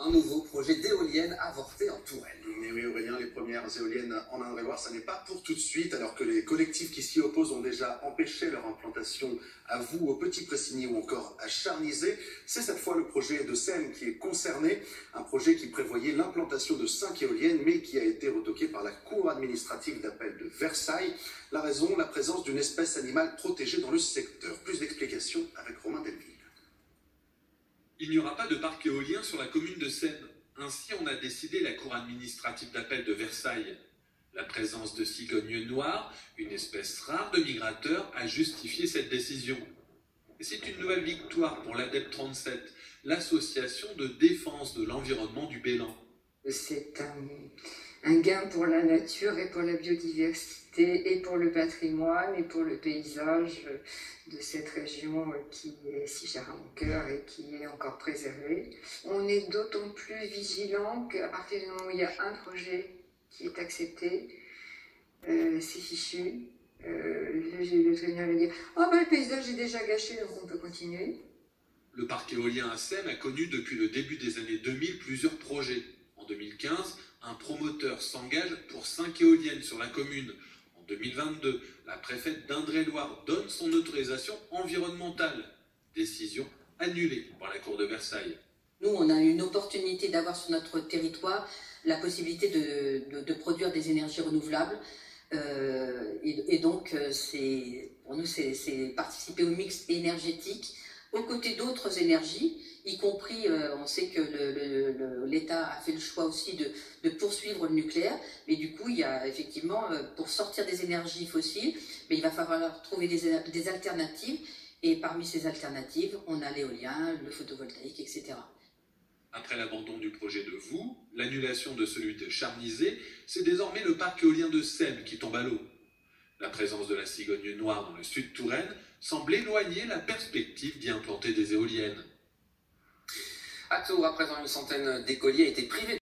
Un nouveau projet d'éolienne avorté en Touraine. Mais oui Aurélien, les premières éoliennes en Indre-et-Loire, ça n'est pas pour tout de suite, alors que les collectifs qui s'y opposent ont déjà empêché leur implantation à Voux, au Petit-Pressigny ou encore à Charnisay. C'est cette fois le projet de SEM qui est concerné, un projet qui prévoyait l'implantation de 5 éoliennes, mais qui a été retoqué par la Cour administrative d'appel de Versailles. La raison, la présence d'une espèce animale protégée dans le secteur. Plus d'explications avec Romain Delville. Il n'y aura pas de parc éolien sur la commune de Seine. Ainsi en a décidé la Cour administrative d'appel de Versailles. La présence de cigognes noires, une espèce rare de migrateurs, a justifié cette décision. Et c'est une nouvelle victoire pour l'ADEPE 37, l'association de défense de l'environnement du Bélan. C'est un gain pour la nature et pour la biodiversité et pour le patrimoine et pour le paysage de cette région qui est si chère à mon cœur et qui est encore préservée. On est d'autant plus vigilant qu'à partir du moment où il y a un projet qui est accepté, c'est fichu. Le vétérinaire va dire « Ah ben le paysage est déjà gâché, donc on peut continuer ». Le parc éolien à Seine a connu depuis le début des années 2000 plusieurs projets. En 2015, un promoteur s'engage pour 5 éoliennes sur la commune. En 2022, la préfète d'Indre-et-Loire donne son autorisation environnementale. Décision annulée par la Cour de Versailles. Nous, on a une opportunité d'avoir sur notre territoire la possibilité de produire des énergies renouvelables. Et donc, pour nous, c'est participer au mix énergétique aux côtés d'autres énergies, y compris, on sait que l'État a fait le choix aussi de poursuivre le nucléaire, mais du coup, il y a effectivement, pour sortir des énergies fossiles, mais il va falloir trouver des alternatives, et parmi ces alternatives, on a l'éolien, le photovoltaïque, etc. Après l'abandon du projet de Voux, l'annulation de celui de Charnisay, c'est désormais le parc éolien de Seine qui tombe à l'eau. La présence de la cigogne noire dans le sud Touraine semble éloigner la perspective d'y implanter des éoliennes. À Tours, à présent, une centaine d'écoliers a été privés